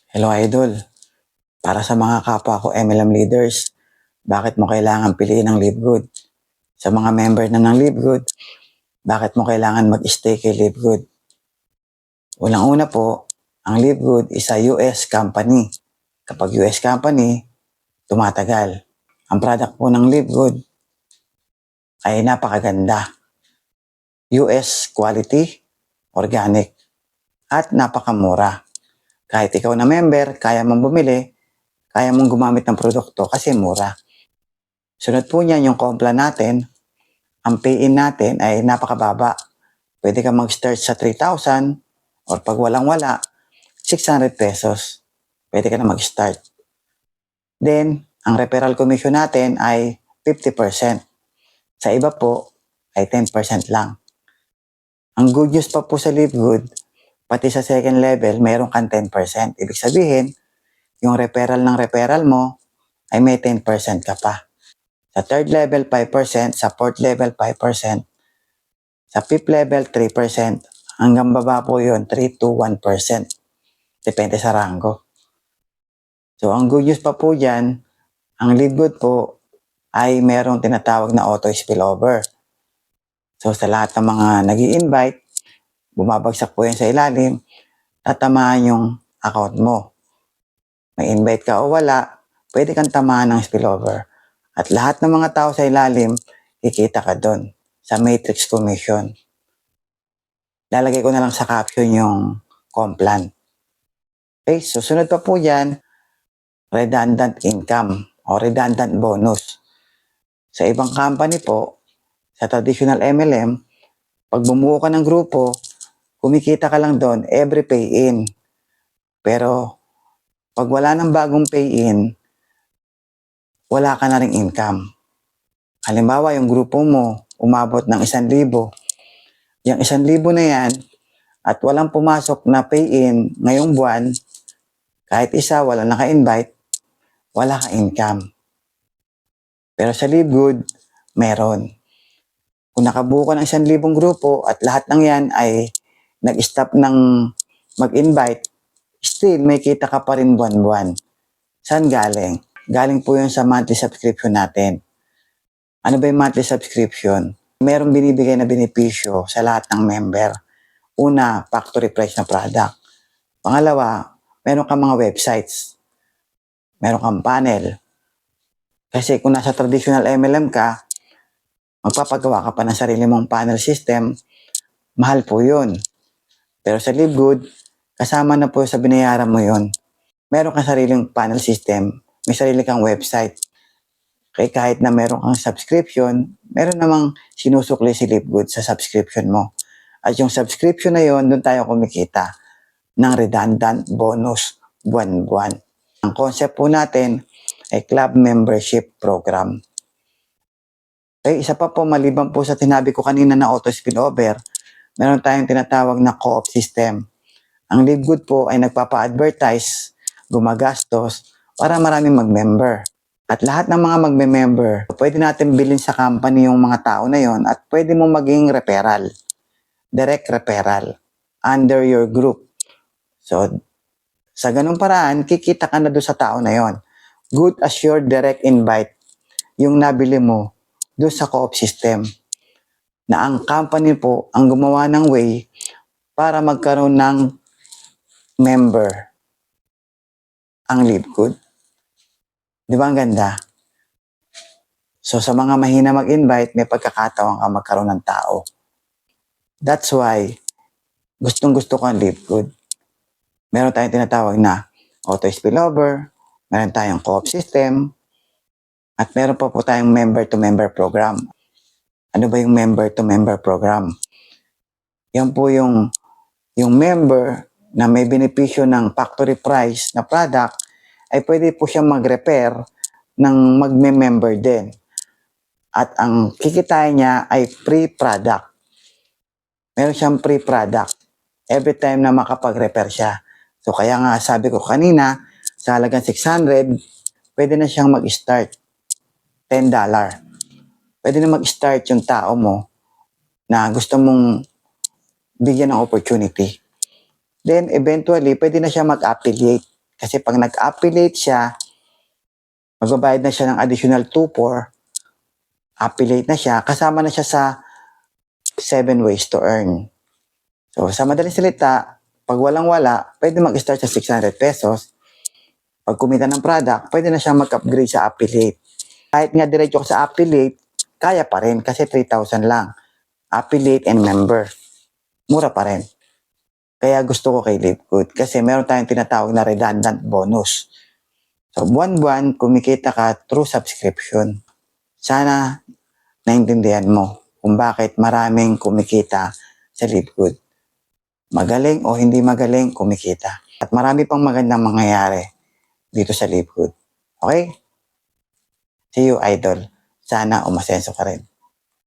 Hello Idol, para sa mga kapwa ko MLM leaders, bakit mo kailangan piliin ang LiveGood? Sa mga member na ng LiveGood, bakit mo kailangan mag-stay kay LiveGood? Unang-una po, ang LiveGood is a US company. Kapag US company, tumatagal. Ang product po ng LiveGood ay napakaganda. US quality, organic, at napakamura. Kahit ikaw na member, kaya mong bumili, kaya mong gumamit ng produkto kasi mura. Sunod po niyan yung compla natin, ang pay-in natin ay napakababa. Pwede ka mag-start sa 3,000 or pag walang-wala, 600 pesos. Pwede ka na mag-start. Then, ang referral commission natin ay 50%. Sa iba po, ay 10% lang. Ang good news pa po sa LiveGood, pati sa second level, mayroon kang 10%. Ibig sabihin, yung referral ng referral mo ay may 10% ka pa. Sa third level, 5%. Sa fourth level, 5%. Sa fifth level, 3%. Hanggang baba po yun, 3 to 1%. Depende sa rango. So, ang good news pa po dyan, ang LiveGood po ay merong tinatawag na auto spillover. So, sa lahat ng mga nag-i-invite, bumabagsak po yan sa ilalim, tatamaan yung account mo. May invite ka o wala, pwede kang tamaan ng spillover. At lahat ng mga tao sa ilalim, kikita ka doon sa matrix commission. Lalagay ko na lang sa caption yung complan. Okay, susunod pa po yan, redundant income o redundant bonus. Sa ibang company po, sa traditional MLM, pag bumuo ka ng grupo, kumikita ka lang doon every pay-in. Pero pag wala ng bagong pay-in, wala ka na ring income. Halimbawa, yung grupo mo umabot ng 1,000. Yung 1,000 na yan at walang pumasok na pay-in ngayong buwan, kahit isa walang naka-invite, wala ka income. Pero sa LiveGood, meron. Kung nakabuo ka ng 1,000 grupo at lahat ng yan ay nag-stop ng mag-invite, still may kita ka pa rin buwan-buwan. Saan galing? Galing po yun sa monthly subscription natin. Ano ba yung monthly subscription? Merong binibigay na benepisyo sa lahat ng member. Una, factory price na product. Pangalawa, meron kang mga websites. Meron kang panel. Kasi kung nasa traditional MLM ka, magpapagawa ka pa ng sarili mong panel system, mahal po yun. Pero sa LiveGood, kasama na po sa binayaran mo yun. Meron kang sariling panel system, may sarili kang website. Kaya kahit na meron kang subscription, meron namang sinusukli si LiveGood sa subscription mo. At yung subscription na yun, doon tayo kumikita ng redundant bonus buwan-buwan. Ang concept po natin ay club membership program. Okay, isa pa po, maliban po sa tinabi ko kanina na auto spillover, meron tayong tinatawag na co-op system. Ang LiveGood po ay nagpapa-advertise, gumagastos, para maraming mag-member. At lahat ng mga magme-member, pwede natin bilhin sa company yung mga tao na yon at pwede mo maging referral. Direct referral under your group. So, sa ganung paraan, kikita ka na doon sa tao na yon. Good as your direct invite yung nabili mo doon sa co-op system na ang company po ang gumawa ng way para magkaroon ng member ang LiveGood. Di ba ang ganda? So sa mga mahina mag-invite, may pagkakataon ka magkaroon ng tao. That's why gustong-gusto ko ang LiveGood. Meron tayong tinatawag na auto spillover, meron tayong co-op system, at meron pa po tayong member-to-member program. Ano ba yung member-to-member program? Yan po yung member na may benepisyo ng factory price na product ay pwede po siyang mag-repair ng magme-member din. At ang kikitain niya ay free product. Meron siyang free product every time na makapag-repair siya. So kaya nga sabi ko kanina, sa halagang 600, pwede na siyang mag-start. $10. Pwede na mag-start yung tao mo na gusto mong bigyan ng opportunity. Then eventually, pwede na siya mag-affiliate. Kasi pag nag-affiliate siya, magbabayad na siya ng additional 2,400, affiliate na siya, kasama na siya sa 7 ways to earn. So, sa madaling salita, pag walang-wala, pwede mag-start sa 600 pesos. Pag kumita ng product, pwede na siyang mag-upgrade sa affiliate. Kahit nga diretso ka sa affiliate, kaya pa rin kasi 3,000 lang. Affiliate and member. Mura pa rin. Kaya gusto ko kay LiveGood kasi meron tayong tinatawag na redundant bonus. So, buwan-buwan, kumikita ka through subscription. Sana naintindihan mo kung bakit maraming kumikita sa LiveGood. Magaling o hindi magaling, kumikita. At marami pang magandang mangyayari dito sa LiveGood. Okay? See you, idol. Sana umasenso ka rin.